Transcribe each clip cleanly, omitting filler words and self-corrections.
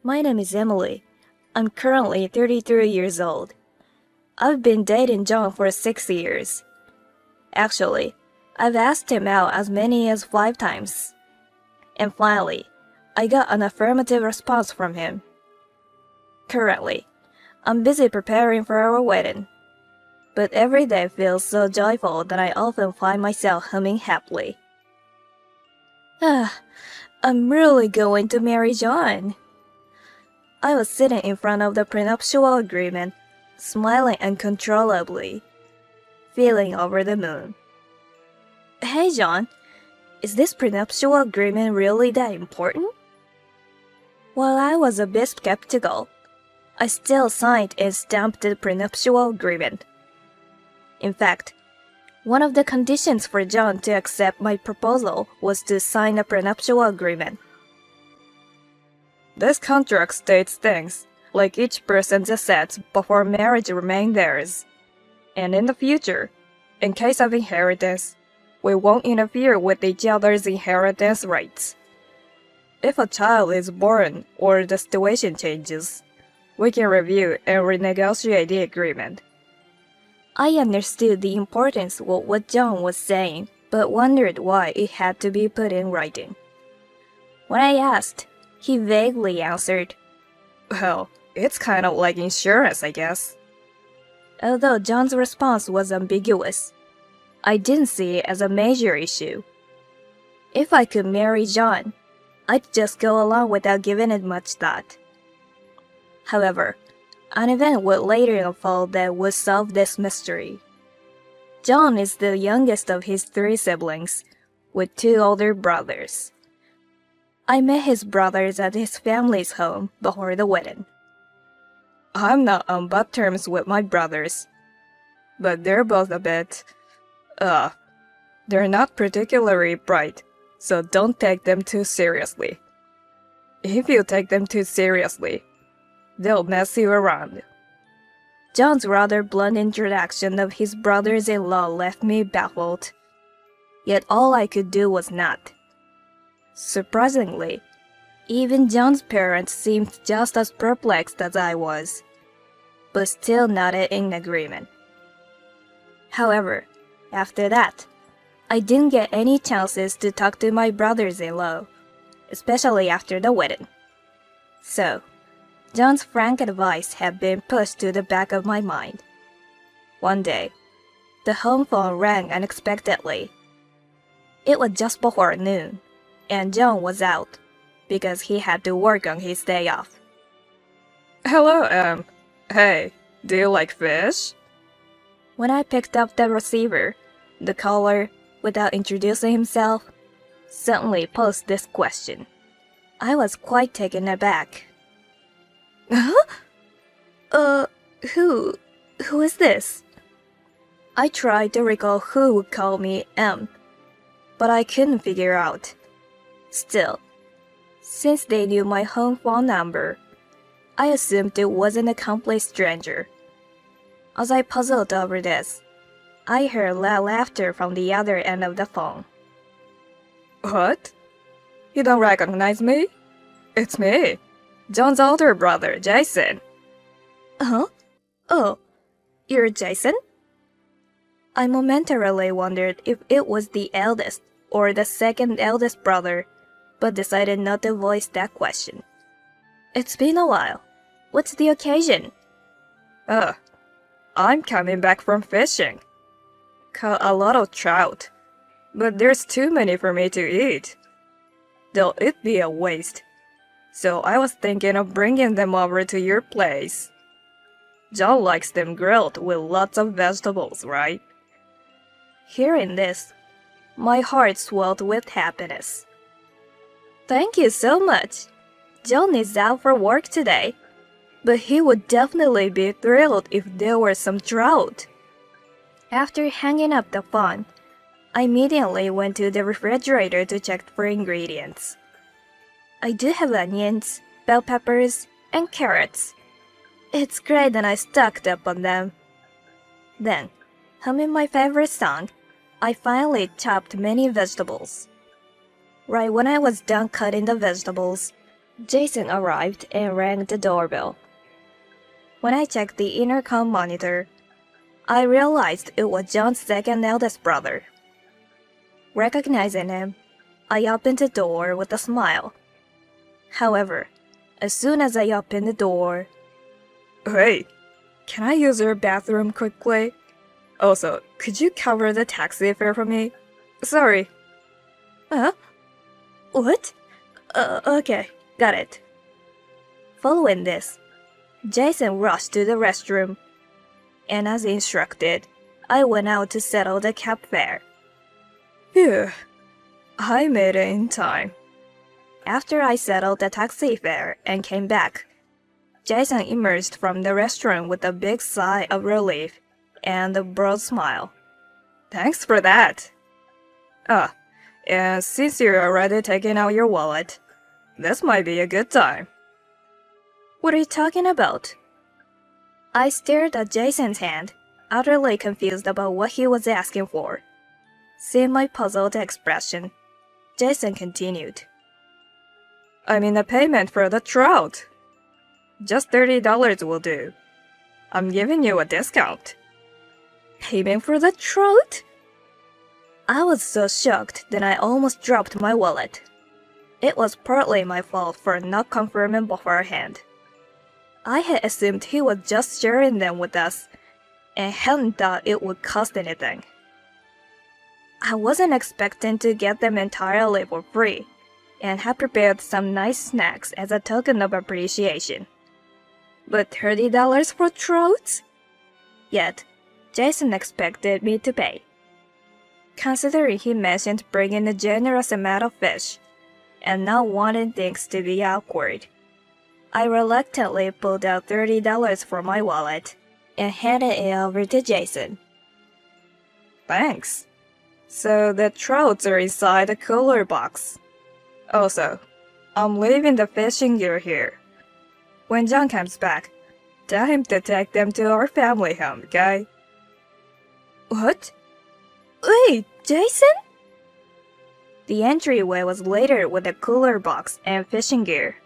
My name is Emily. I'm currently 33 years old. I've been dating John for 6 years. Actually, I've asked him out as many as 5 times. And finally, I got an affirmative response from him. Currently, I'm busy preparing for our wedding. But every day feels so joyful that I often find myself humming happily. I'm really going to marry John. I was sitting in front of the prenuptial agreement, smiling uncontrollably, feeling over the moon. Hey John, is this prenuptial agreement really that important? While I was a bit skeptical, I still signed and stamped the prenuptial agreement. In fact, one of the conditions for John to accept my proposal was to sign a prenuptial agreement. This contract states things like each person's assets before marriage remain theirs. And in the future, in case of inheritance, we won't interfere with each other's inheritance rights. If a child is born or the situation changes, we can review and renegotiate the agreement. I understood the importance of what John was saying, but wondered why it had to be put in writing. When I asked, he vaguely answered, "Well, it's kind of like insurance, I guess." Although John's response was ambiguous, I didn't see it as a major issue. If I could marry John, I'd just go along without giving it much thought. However, an event would later unfold that would solve this mystery. John is the youngest of his 3 siblings, with 2 older brothers. I met his brothers at his family's home before the wedding. I'm not on bad terms with my brothers, but they're both a bit, they're not particularly bright, so don't take them too seriously. If you take them too seriously, they'll mess you around. John's rather blunt introduction of his brothers-in-law left me baffled. Yet all I could do was nod. Surprisingly, even John's parents seemed just as perplexed as I was, but still nodded in agreement. However, after that, I didn't get any chances to talk to my brothers-in-law, especially after the wedding. So, John's frank advice had been pushed to the back of my mind. One day, the home phone rang unexpectedly. It was just before noon, and John was out because he had to work on his day off. "Hello, Hey, do you like fish?" When I picked up the receiver, the caller, without introducing himself, suddenly posed this question. I was quite taken aback. Huh? Who is this? I tried to recall who would call me M, but I couldn't figure out. Still, since they knew my home phone number, I assumed it wasn't a complete stranger. As I puzzled over this, I heard loud laughter from the other end of the phone. "What? You don't recognize me? It's me, John's older brother, Jason." Huh? Oh, you're Jason? I momentarily wondered if it was the eldest or the second eldest brother, but decided not to voice that question. "It's been a while. What's the occasion?" I'm coming back from fishing. Caught a lot of trout, but there's too many for me to eat. Though it'd be a waste. So I was thinking of bringing them over to your place. John likes them grilled with lots of vegetables, right?" Hearing this, my heart swelled with happiness. "Thank you so much. John is out for work today, but he would definitely be thrilled if there were some trout." After hanging up the phone, I immediately went to the refrigerator to check for ingredients. I do have onions, bell peppers, and carrots. It's great that I stocked up on them. Then, humming my favorite song, I finally chopped many vegetables. Right when I was done cutting the vegetables, Jason arrived and rang the doorbell. When I checked the intercom monitor, I realized it was John's second eldest brother. Recognizing him, I opened the door with a smile. However, as soon as I opened the door, "Hey, can I use your bathroom quickly? Also, could you cover the taxi fare for me? Sorry." Huh? What? Okay, got it. Following this, Jason rushed to the restroom, and as instructed, I went out to settle the cab fare. Phew, I made it in time. After I settled the taxi fare and came back, Jason emerged from the restaurant with a big sigh of relief and a broad smile. Thanks for that. And since you're already taking out your wallet, this might be a good time. What are you talking about? I stared at Jason's hand, utterly confused about what he was asking for. Seeing my puzzled expression, Jason continued. I mean the payment for the trout. Just $30 will do. I'm giving you a discount. Payment for the trout? I was so shocked that I almost dropped my wallet. It was partly my fault for not confirming beforehand. I had assumed he was just sharing them with us and hadn't thought it would cost anything. I wasn't expecting to get them entirely for free and had prepared some nice snacks as a token of appreciation. But $30 for trouts? Yet, Jason expected me to pay. Considering he mentioned bringing a generous amount of fish and not wanting things to be awkward, I reluctantly pulled out $30 from my wallet and handed it over to Jason. Thanks. So the trouts are inside the cooler box. Also, I'm leaving the fishing gear here. When John comes back, tell him to take them to our family home, okay? What? Wait, Jason? The entryway was littered with a cooler box and fishing gear.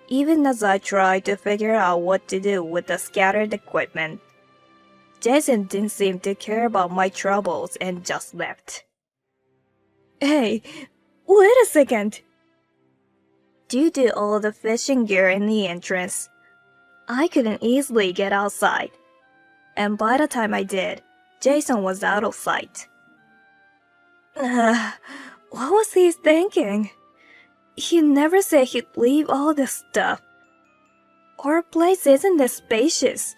Even as I tried to figure out what to do with the scattered equipment, Jason didn't seem to care about my troubles and just left. Hey, wait a second. Due to all the fishing gear in the entrance, I couldn't easily get outside, and by the time I did, Jason was out of sight. What was he thinking? He never said he'd leave all this stuff. Our place isn't that spacious.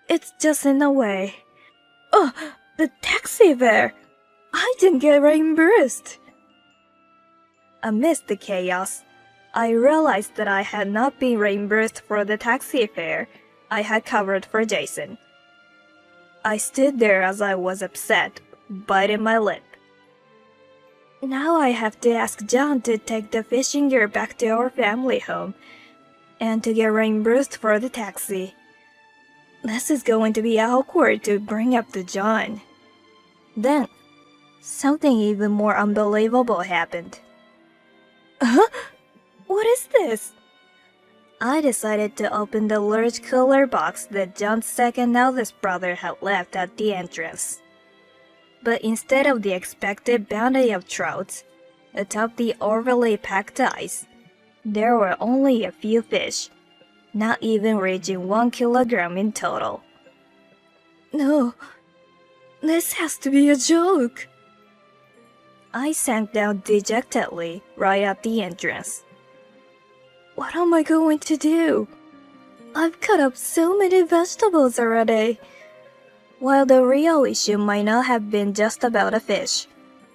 It's just in the way. Oh, the taxi fare! I didn't get reimbursed. Amidst the chaos, I realized that I had not been reimbursed for the taxi fare I had covered for Jason. I stood there as I was upset, biting my lip. Now I have to ask John to take the fishing gear back to our family home and to get reimbursed for the taxi. This is going to be awkward to bring up to John. Then, something even more unbelievable happened. Huh? What is this? I decided to open the large cooler box that John's second eldest brother had left at the entrance. But instead of the expected bounty of trouts atop the overly packed ice, there were only a few fish, not even reaching 1 kilogram in total. No, this has to be a joke. I sank down dejectedly right at the entrance. What am I going to do? I've cut up so many vegetables already. While the real issue might not have been just about a fish,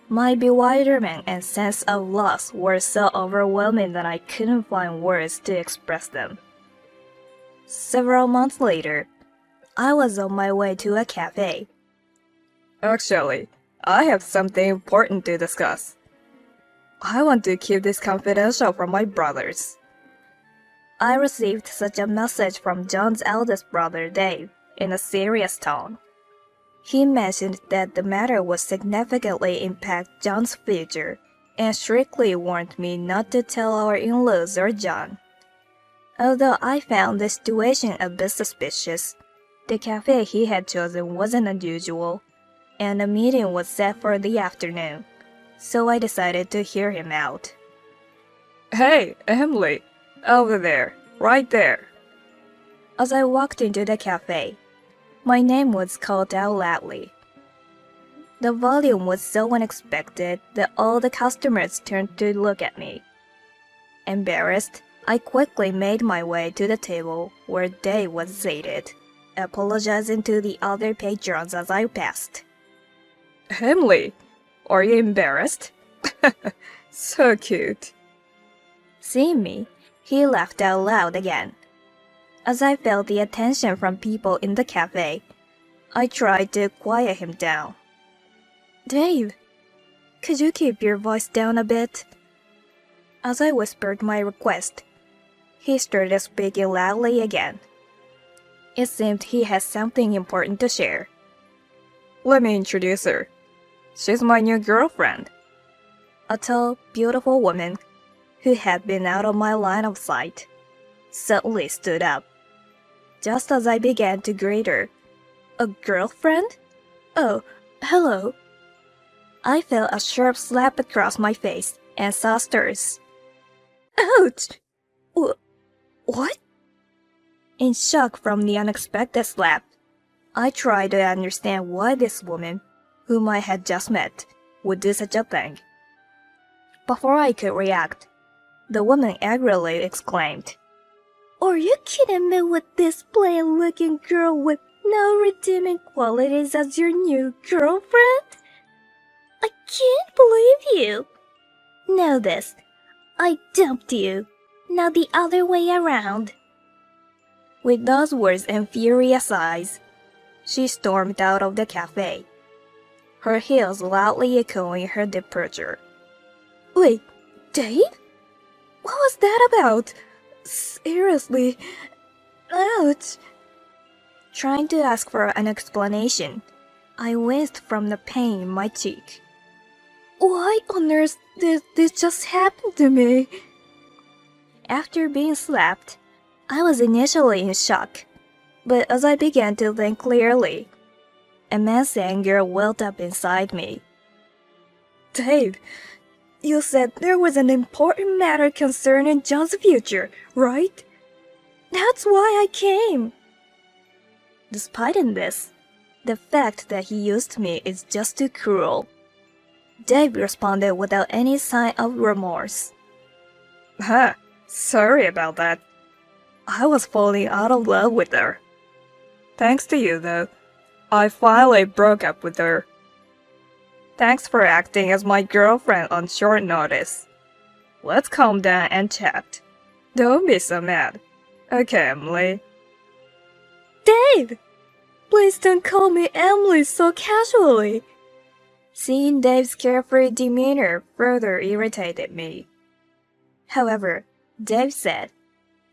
my bewilderment and sense of loss were so overwhelming that I couldn't find words to express them. Several months later, I was on my way to a cafe. Actually, I have something important to discuss. I want to keep this confidential from my brothers. I received such a message from John's eldest brother, Dave, in a serious tone. He mentioned that the matter would significantly impact John's future and strictly warned me not to tell our in-laws or John. Although I found the situation a bit suspicious, the cafe he had chosen wasn't unusual, and the meeting was set for the afternoon, so I decided to hear him out. Hey, Emily, over there, right there. As I walked into the cafe, my name was called out loudly. The volume was so unexpected that all the customers turned to look at me. Embarrassed, I quickly made my way to the table where Dave was seated, apologizing to the other patrons as I passed. Emily, are you embarrassed? So cute. Seeing me, he laughed out loud again. As I felt the attention from people in the cafe, I tried to quiet him down. Dave, could you keep your voice down a bit? As I whispered my request, he started speaking loudly again. It seemed he had something important to share. Let me introduce her. She's my new girlfriend. A tall, beautiful woman, who had been out of my line of sight, suddenly stood up. Just as I began to greet her, a girlfriend? Oh, hello. I felt a sharp slap across my face and saw stars. Ouch! What? In shock from the unexpected slap, I tried to understand why this woman, whom I had just met, would do such a thing. Before I could react, the woman angrily exclaimed, "Are you kidding me with this plain-looking girl with no redeeming qualities as your new girlfriend? I can't believe you. Know this, I dumped you, now the other way around." With those words and furious eyes, she stormed out of the cafe, her heels loudly echoing her departure. Wait, Dave? What was that about? Seriously, ouch. Trying to ask for an explanation, I winced from the pain in my cheek. Why on earth did this just happen to me? After being slapped, I was initially in shock, but as I began to think clearly, immense anger welled up inside me. Dave, you said there was an important matter concerning John's future, right? That's why I came. Despite this, the fact that he used me is just too cruel. Dave responded without any sign of remorse. Sorry about that. I was falling out of love with her. Thanks to you, though, I finally broke up with her. Thanks for acting as my girlfriend on short notice. Let's calm down and chat. Don't be so mad. Okay, Emily. Dave! Please don't call me Emily so casually. Seeing Dave's carefree demeanor further irritated me. However, Dave said,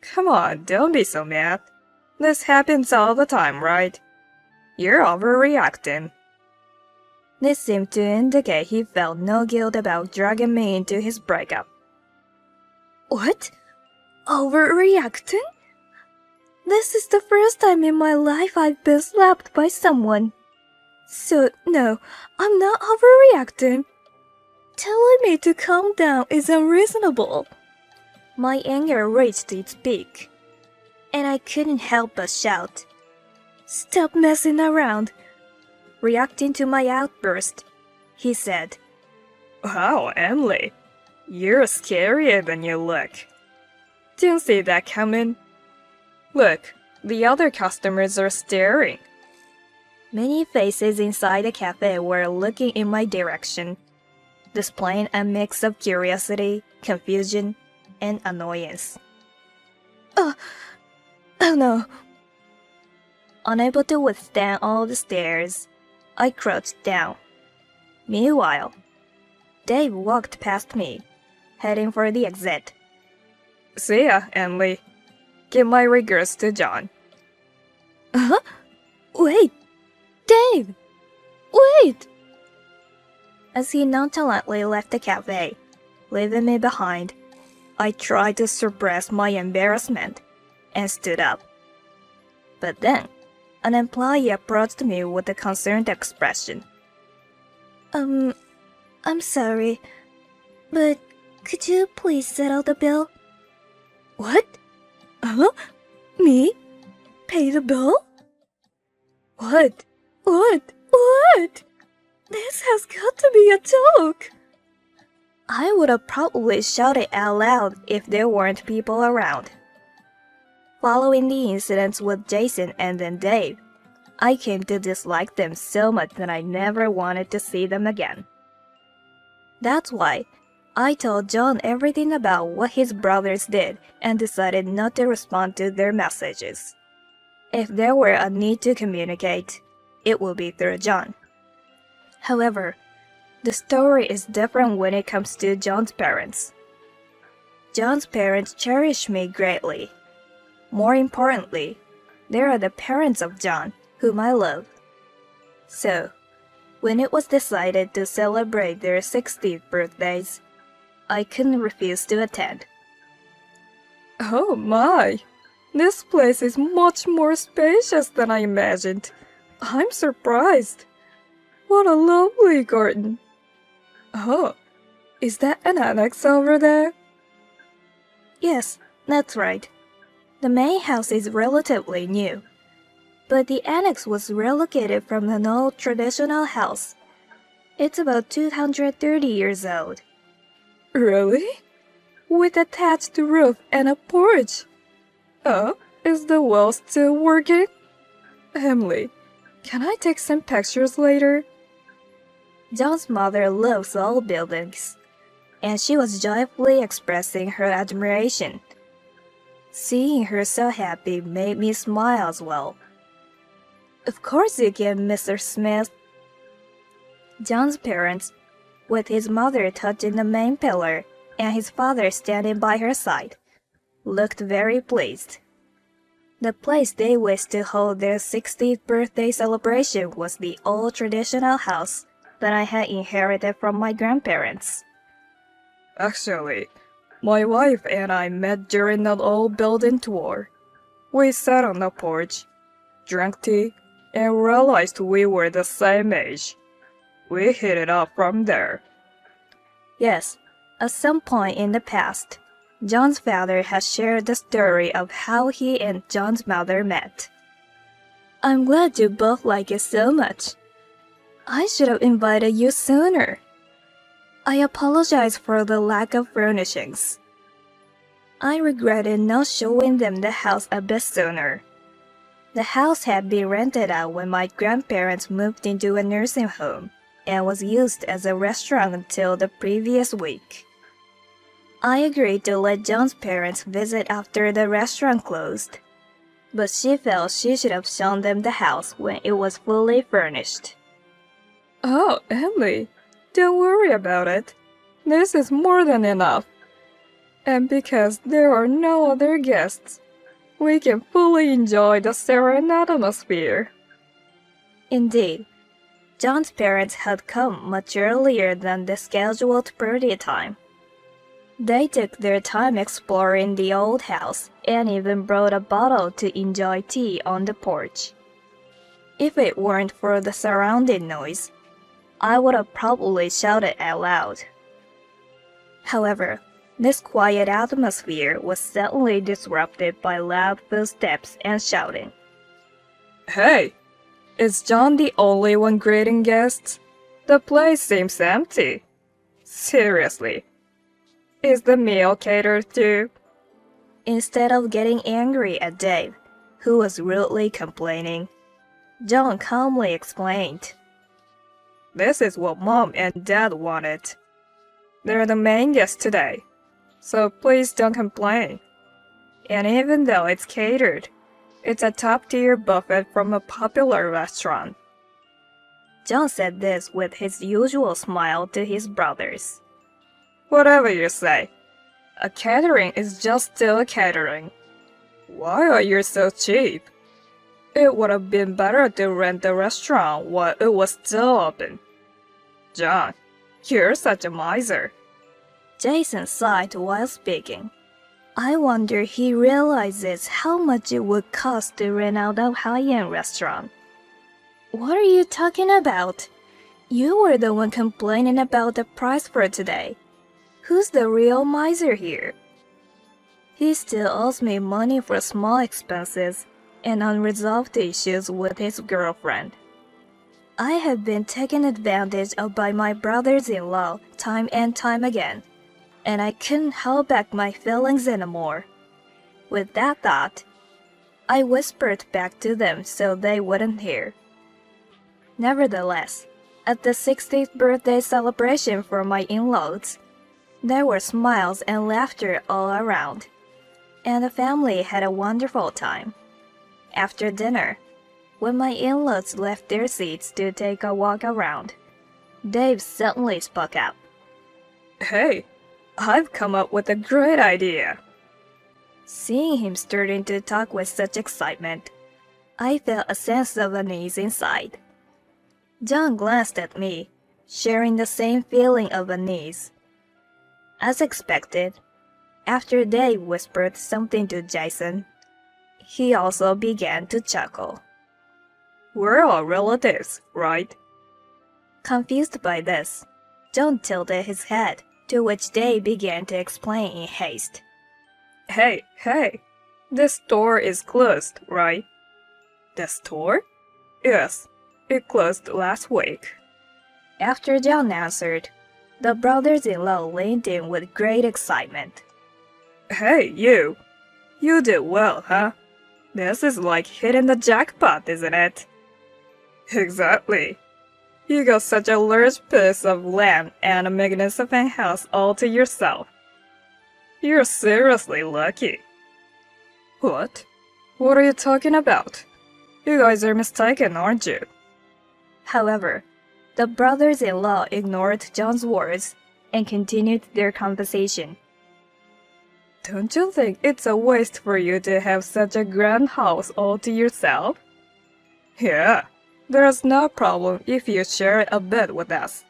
Come on, don't be so mad. This happens all the time, right? You're overreacting. This seemed to indicate he felt no guilt about dragging me into his breakup. What? Overreacting? This is the first time in my life I've been slapped by someone. So, no, I'm not overreacting. Telling me to calm down is unreasonable. My anger reached its peak, and I couldn't help but shout, "Stop messing around!" Reacting to my outburst, he said, Wow, Emily, you're scarier than you look. Didn't see that coming. Look, the other customers are staring. Many faces inside the cafe were looking in my direction, displaying a mix of curiosity, confusion, and annoyance. Oh no. Unable to withstand all the stares, I crouched down. Meanwhile, Dave walked past me, heading for the exit. See ya, Emily. Give my regards to John. Huh? Wait! Dave! Wait! As he nonchalantly left the cafe, leaving me behind. I tried to suppress my embarrassment and stood up. But then, an employee approached me with a concerned expression. I'm sorry, but could you please settle the bill? What? Huh? Me? Pay the bill? What? What? This has got to be a joke. I would have probably shouted out loud if there weren't people around. Following the incidents with Jason and then Dave, I came to dislike them so much that I never wanted to see them again. That's why I told John everything about what his brothers did and decided not to respond to their messages. If there were a need to communicate, it will be through John. However, the story is different when it comes to John's parents. John's parents cherish me greatly. More importantly, they are the parents of John, whom I love. So, when it was decided to celebrate their 60th birthdays, I couldn't refuse to attend. Oh my! This place is much more spacious than I imagined. I'm surprised. What a lovely garden. Oh, is that an annex over there? Yes, that's right. The main house is relatively new, but the annex was relocated from an old traditional house. It's about 230 years old. Really? With attached roof and a porch? Oh, is the well still working? Emily, can I take some pictures later? John's mother loves old buildings, and she was joyfully expressing her admiration. Seeing her so happy made me smile as well. Of course you can, Mr. Smith. John's parents, with his mother touching the main pillar and his father standing by her side, looked very pleased. The place they wished to hold their 60th birthday celebration was the old traditional house that I had inherited from my grandparents. Actually, my wife and I met during that old building tour. We sat on the porch, drank tea, and realized we were the same age. We hit it off from there. Yes, at some point in the past, John's father has shared the story of how he and John's mother met. I'm glad you both like it so much. I should have invited you sooner. I apologize for the lack of furnishings. I regretted not showing them the house a bit sooner. The house had been rented out when my grandparents moved into a nursing home and was used as a restaurant until the previous week. I agreed to let John's parents visit after the restaurant closed, but she felt she should have shown them the house when it was fully furnished. Oh, Emily, don't worry about it. This is more than enough. And because there are no other guests, we can fully enjoy the serene atmosphere. Indeed, John's parents had come much earlier than the scheduled party time. They took their time exploring the old house and even brought a bottle to enjoy tea on the porch. If it weren't for the surrounding noise, I would have probably shouted out loud. However, this quiet atmosphere was suddenly disrupted by loud footsteps and shouting. Hey, is John the only one greeting guests? The place seems empty. Seriously. Is the meal catered to? Instead of getting angry at Dave, who was rudely complaining, John calmly explained. This is what Mom and Dad wanted. They're the main guests today, so please don't complain. And even though it's catered, it's a top-tier buffet from a popular restaurant. John said this with his usual smile to his brothers. Whatever you say, a catering is just still a catering. Why are you so cheap? It would have been better to rent the restaurant while it was still open. John, you're such a miser. Jason sighed while speaking. I wonder he realizes how much it would cost to rent out a high-end restaurant. What are you talking about? You were the one complaining about the price for today. Who's the real miser here? He still owes me money for small expenses and unresolved issues with his girlfriend. I have been taken advantage of by my brothers-in-law time and time again, and I couldn't hold back my feelings anymore. With that thought, I whispered back to them so they wouldn't hear. Nevertheless, at the 60th birthday celebration for my in-laws, there were smiles and laughter all around, and the family had a wonderful time. After dinner, when my in-laws left their seats to take a walk around, Dave suddenly spoke up. Hey, I've come up with a great idea. Seeing him starting to talk with such excitement, I felt a sense of unease inside. John glanced at me, sharing the same feeling of unease. As expected, after Dave whispered something to Jason, he also began to chuckle. We're all relatives, right? Confused by this, John tilted his head, to which Dave began to explain in haste. Hey, this store is closed, right? The store? Yes, it closed last week. After John answered, the brothers-in-law leaned in with great excitement. Hey, you! You did well, huh? This is like hitting the jackpot, isn't it? Exactly. You got such a large piece of land and a magnificent house all to yourself. You're seriously lucky. What? What are you talking about? You guys are mistaken, aren't you? However, the brothers-in-law ignored John's words and continued their conversation. Don't you think it's a waste for you to have such a grand house all to yourself? Yeah, there's no problem if you share a bed with us.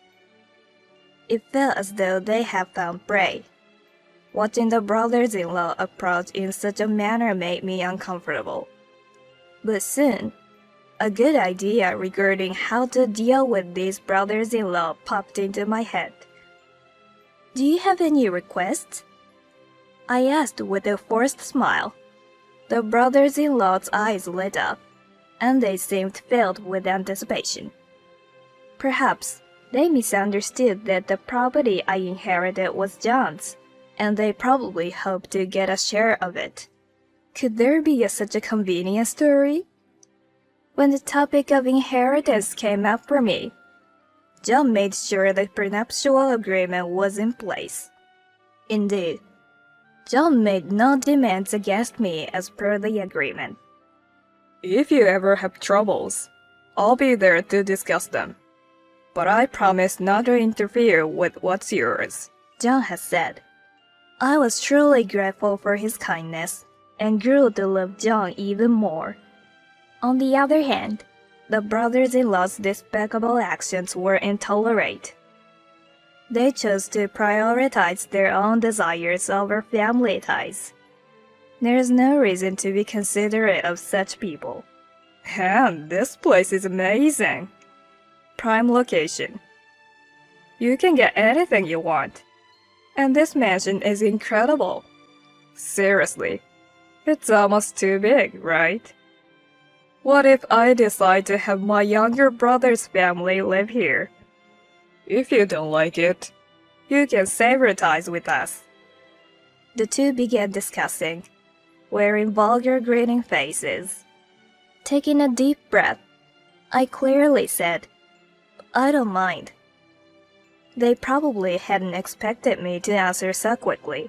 It felt as though they had found prey. Watching the brothers-in-law approach in such a manner made me uncomfortable. But soon, a good idea regarding how to deal with these brothers-in-law popped into my head. Do you have any requests? I asked with a forced smile. The brothers-in-law's eyes lit up, and they seemed filled with anticipation. Perhaps they misunderstood that the property I inherited was John's, and they probably hoped to get a share of it. Could there be such a convenient story? When the topic of inheritance came up for me, John made sure the prenuptial agreement was in place. Indeed, John made no demands against me as per the agreement. If you ever have troubles, I'll be there to discuss them. But I promise not to interfere with what's yours, John had said. I was truly grateful for his kindness and grew to love John even more. On the other hand, the brothers-in-law's despicable actions were intolerable. They chose to prioritize their own desires over family ties. There is no reason to be considerate of such people. And this place is amazing. Prime location. You can get anything you want. And this mansion is incredible. Seriously, it's almost too big, right? What if I decide to have my younger brother's family live here? If you don't like it, you can sever ties with us. The two began discussing, wearing vulgar grinning faces. Taking a deep breath, I clearly said, I don't mind. They probably hadn't expected me to answer so quickly.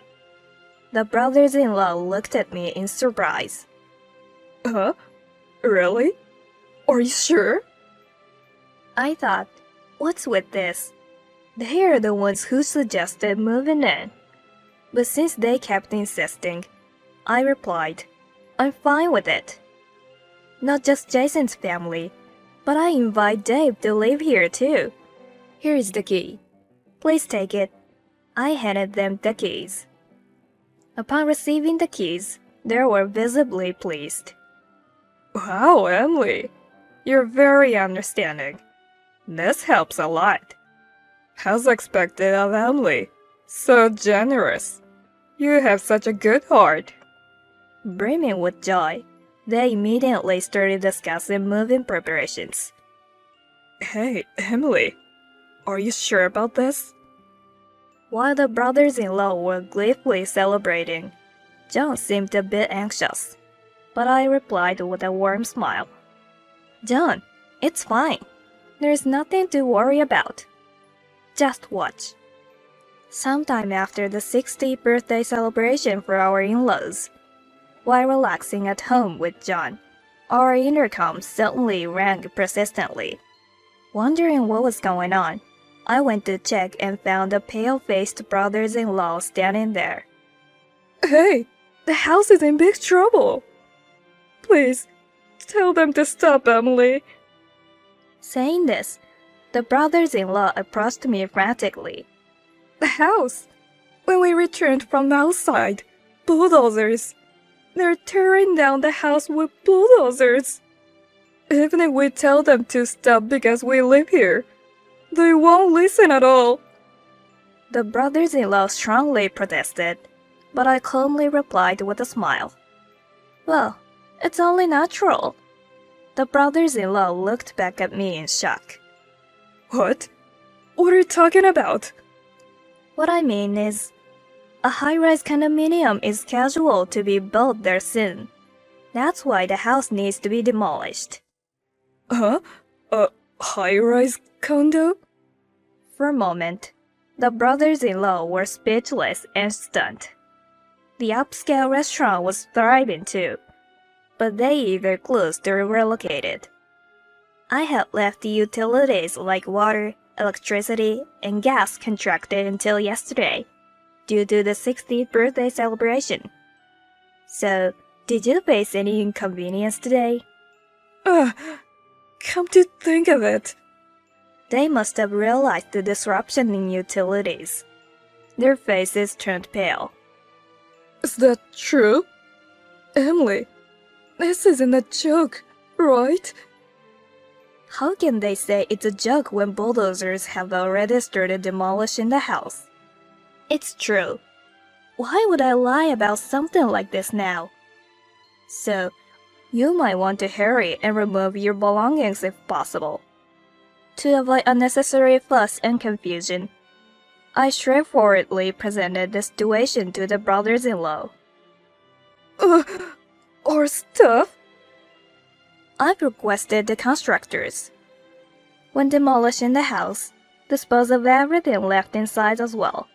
The brothers-in-law looked at me in surprise. Huh? Really? Are you sure? I thought, what's with this? They are the ones who suggested moving in. But since they kept insisting, I replied, I'm fine with it. Not just Jason's family, but I invite Dave to live here too. Here is the key. Please take it. I handed them the keys. Upon receiving the keys, they were visibly pleased. Wow, Emily, you're very understanding. This helps a lot. As expected of Emily, so generous. You have such a good heart. Brimming with joy, they immediately started discussing moving preparations. Hey, Emily, are you sure about this? While the brothers-in-law were gleefully celebrating, John seemed a bit anxious, but I replied with a warm smile. John, it's fine. There's nothing to worry about. Just watch. Sometime after the 60th birthday celebration for our in-laws, while relaxing at home with John, our intercom suddenly rang persistently. Wondering what was going on, I went to check and found the pale-faced brothers-in-law standing there. Hey, the house is in big trouble. Please, tell them to stop, Emily. Saying this, the brothers-in-law approached me frantically. The house. When we returned from outside, bulldozers. They're tearing down the house with bulldozers. Even if we tell them to stop because we live here, they won't listen at all. The brothers-in-law strongly protested, but I calmly replied with a smile. Well, it's only natural. The brothers-in-law looked back at me in shock. What? What are you talking about? What I mean is, a high-rise condominium is scheduled to be built there soon. That's why the house needs to be demolished. Huh? A high-rise condo? For a moment, the brothers-in-law were speechless and stunned. The upscale restaurant was thriving too, but they either closed or relocated. I had left the utilities like water, electricity, and gas contracted until yesterday, due to the 60th birthday celebration. So, did you face any inconvenience today? Come to think of it. They must have realized the disruption in utilities. Their faces turned pale. Is that true? Emily, this isn't a joke, right? How can they say it's a joke when bulldozers have already started demolishing the house? It's true. Why would I lie about something like this now? So, you might want to hurry and remove your belongings if possible. To avoid unnecessary fuss and confusion, I straightforwardly presented the situation to the brothers-in-law. Our stuff? I've requested the constructors, when demolishing the house, dispose of everything left inside as well.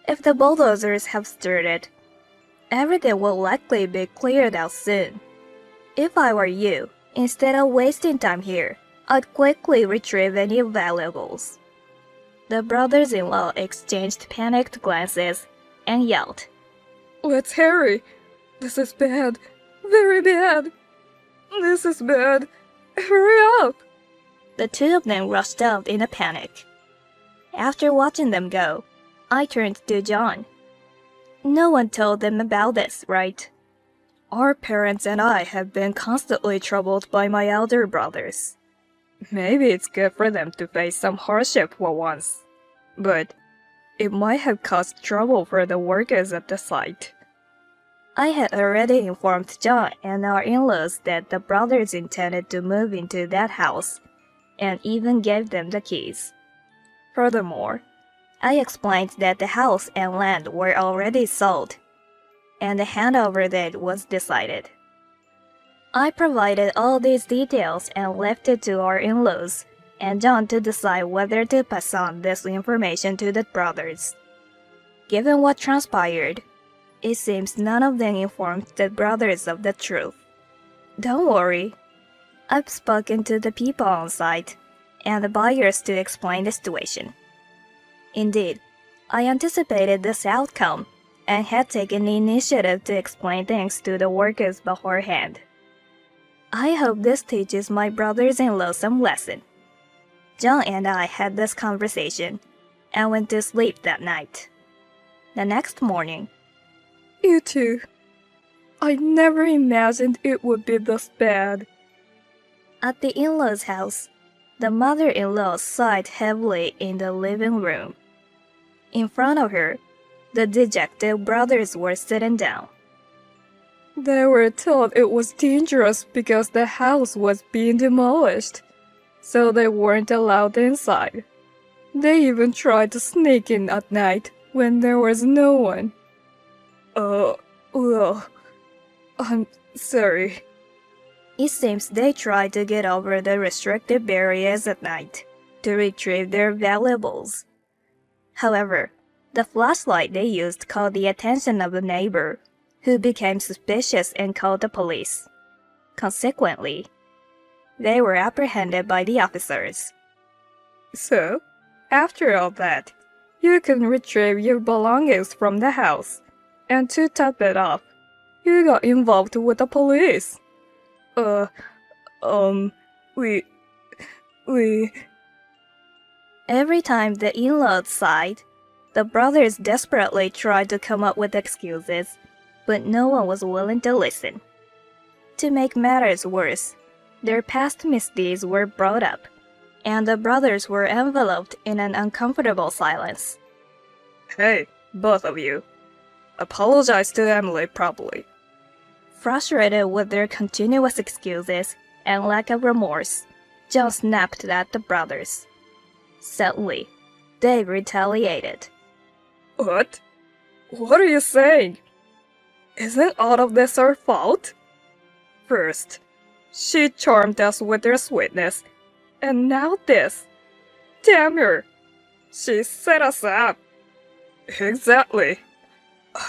If the bulldozers have started, everything will likely be cleared out soon. If I were you, instead of wasting time here, I'd quickly retrieve any valuables. The brothers-in-law exchanged panicked glances and yelled, Let's hurry. This is bad. Very bad. This is bad. Hurry up. The two of them rushed out in a panic. After watching them go, I turned to John. No one told them about this, right? Our parents and I have been constantly troubled by my elder brothers. Maybe it's good for them to face some hardship for once, but it might have caused trouble for the workers at the site. I had already informed John and our in-laws that the brothers intended to move into that house, and even gave them the keys. Furthermore, I explained that the house and land were already sold, and the handover date was decided. I provided all these details and left it to our in-laws and John to decide whether to pass on this information to the brothers. Given what transpired, it seems none of them informed the brothers of the truth. Don't worry. I've spoken to the people on site and the buyers to explain the situation. Indeed, I anticipated this outcome and had taken the initiative to explain things to the workers beforehand. I hope this teaches my brothers-in-law some lesson. John and I had this conversation, and went to sleep that night. The next morning, You too. I never imagined it would be this bad. at the in-laws' house, the mother-in-law sighed heavily in the living room. In front of her, the dejected brothers were sitting down. They were told it was dangerous because the house was being demolished, so they weren't allowed inside. They even tried to sneak in at night when there was no one. Well, I'm sorry. It seems they tried to get over the restricted barriers at night to retrieve their valuables. However, the flashlight they used caught the attention of the neighbor, who became suspicious and called the police. Consequently, they were apprehended by the officers. So, after all that, you can retrieve your belongings from the house, and to top it off, you got involved with the police. We... Every time the in-laws sighed, the brothers desperately tried to come up with excuses, but no one was willing to listen. To make matters worse, their past misdeeds were brought up, and the brothers were enveloped in an uncomfortable silence. Hey, both of you. Apologize to Emily properly. Frustrated with their continuous excuses and lack of remorse, John snapped at the brothers. Suddenly, Dave retaliated. What? What are you saying? Isn't all of this our fault? First, she charmed us with her sweetness, and now this. Damn her! She set us up. Exactly.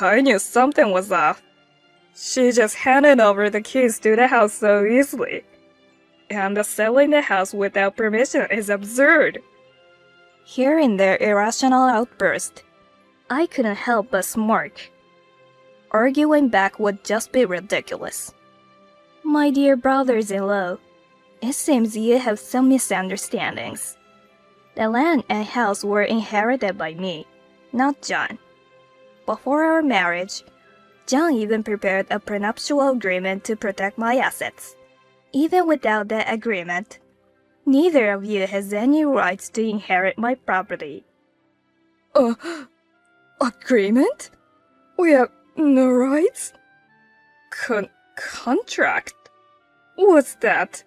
I knew something was off. She just handed over the keys to the house so easily. And selling the house without permission is absurd. Hearing their irrational outburst, I couldn't help but smirk. Arguing back would just be ridiculous. My dear brothers-in-law, it seems you have some misunderstandings. The land and house were inherited by me, not John. Before our marriage, John even prepared a prenuptial agreement to protect my assets. Even without that agreement, neither of you has any rights to inherit my property. Agreement? We have no rights? Contract? What's that?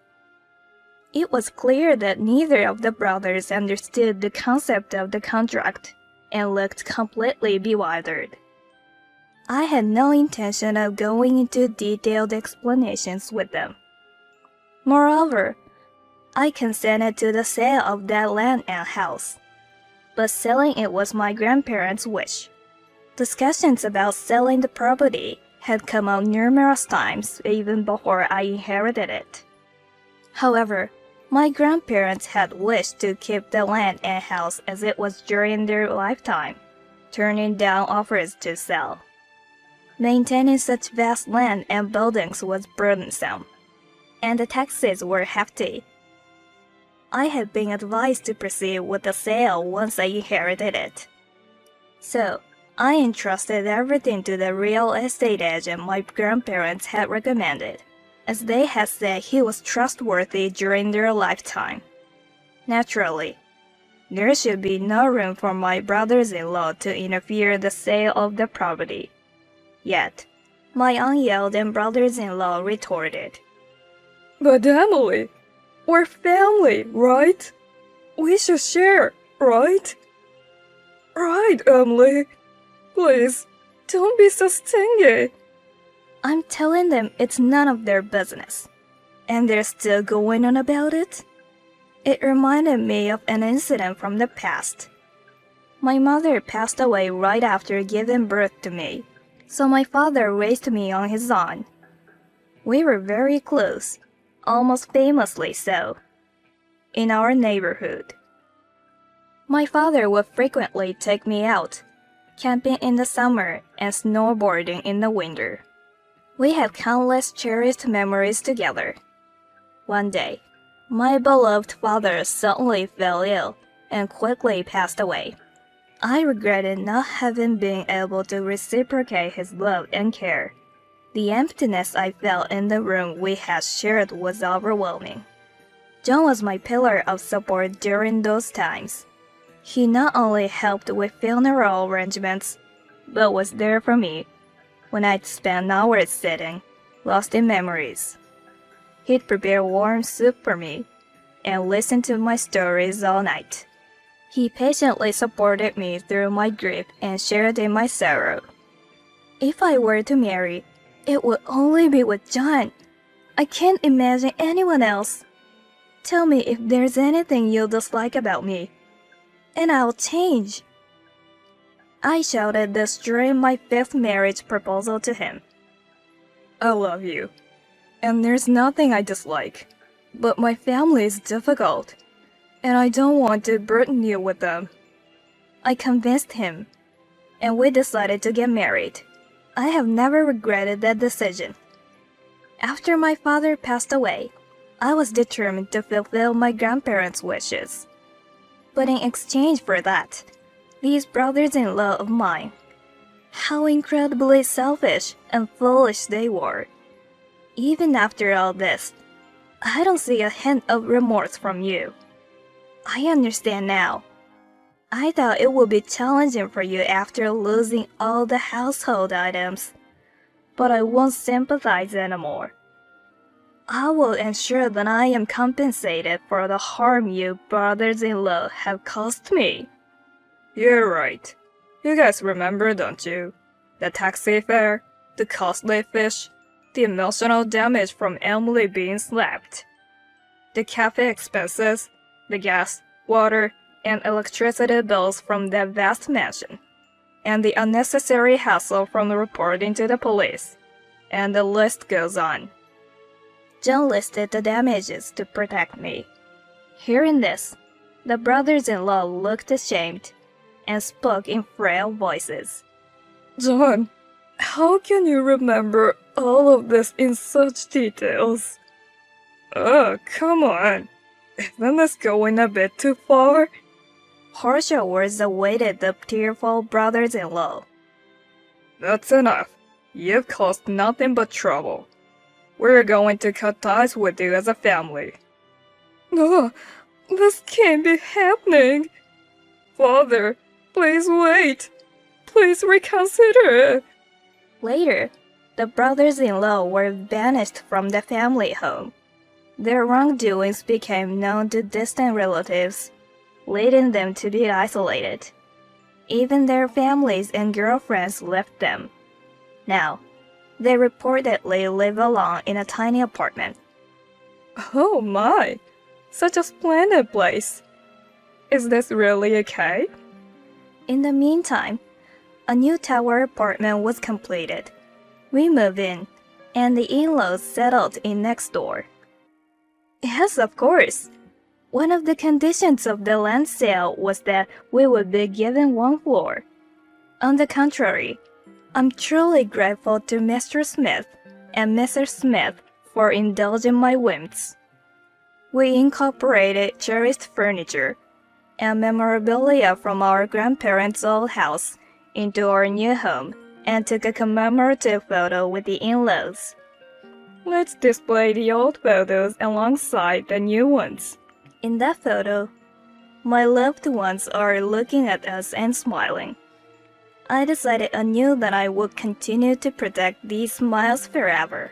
It was clear that neither of the brothers understood the concept of the contract and looked completely bewildered. I had no intention of going into detailed explanations with them. Moreover, I consented to the sale of that land and house, but selling it was my grandparents' wish. Discussions about selling the property had come up numerous times even before I inherited it. However, my grandparents had wished to keep the land and house as it was during their lifetime, turning down offers to sell. Maintaining such vast land and buildings was burdensome, and the taxes were hefty. I had been advised to proceed with the sale once I inherited it. So, I entrusted everything to the real estate agent my grandparents had recommended, as they had said he was trustworthy during their lifetime. Naturally, there should be no room for my brothers-in-law to interfere in the sale of the property. Yet, my unyielding brothers-in-law retorted, But Emily, we're family, right? We should share, right? Right, Emily. Please, don't be so stingy. I'm telling them it's none of their business, and they're still going on about it? It reminded me of an incident from the past. My mother passed away right after giving birth to me, so my father raised me on his own. We were very close, almost famously so, in our neighborhood. My father would frequently take me out, camping in the summer and snowboarding in the winter. We had countless cherished memories together. One day, my beloved father suddenly fell ill and quickly passed away. I regretted not having been able to reciprocate his love and care. The emptiness I felt in the room we had shared was overwhelming. John was my pillar of support during those times. He not only helped with funeral arrangements, but was there for me when I'd spend hours sitting, lost in memories. He'd prepare warm soup for me and listen to my stories all night. He patiently supported me through my grief and shared in my sorrow. If I were to marry, it would only be with John. I can't imagine anyone else. Tell me if there's anything you dislike about me, and I'll change. I shouted this during my 5th marriage proposal to him. I love you, and there's nothing I dislike, but my family is difficult, and I don't want to burden you with them. I convinced him, and we decided to get married. I have never regretted that decision. After my father passed away, I was determined to fulfill my grandparents' wishes. But in exchange for that, these brothers-in-law of mine, how incredibly selfish and foolish they were. Even after all this, I don't see a hint of remorse from you. I understand now. I thought it would be challenging for you after losing all the household items, but I won't sympathize anymore. I will ensure that I am compensated for the harm you brothers-in-law have caused me. You're right. You guys remember, don't you? The taxi fare, the costly fish, the emotional damage from Emily being slapped, the cafe expenses, the gas, water, and electricity bills from that vast mansion, and the unnecessary hassle from reporting to the police, and the list goes on. John listed the damages to protect me. Hearing this, the brothers-in-law looked ashamed and spoke in frail voices. John, how can you remember all of this in such details? Oh, come on. Isn't this going a bit too far? Harsher words awaited the tearful brothers-in-law. That's enough. You've caused nothing but trouble. We're going to cut ties with you as a family. No, this can't be happening. Father, please wait. Please reconsider. Later, the brothers-in-law were banished from the family home. Their wrongdoings became known to distant relatives, leading them to be isolated. Even their families and girlfriends left them. Now, they reportedly live alone in a tiny apartment. Oh my, such a splendid place. Is this really okay? In the meantime, a new tower apartment was completed. We moved in, and the in-laws settled in next door. Yes, of course. One of the conditions of the land sale was that we would be given one floor. On the contrary, I'm truly grateful to Mr. Smith and Mrs. Smith for indulging my whims. We incorporated cherished furniture and memorabilia from our grandparents' old house into our new home and took a commemorative photo with the in-laws. Let's display the old photos alongside the new ones. In that photo, my loved ones are looking at us and smiling. I decided anew that I would continue to protect these smiles forever.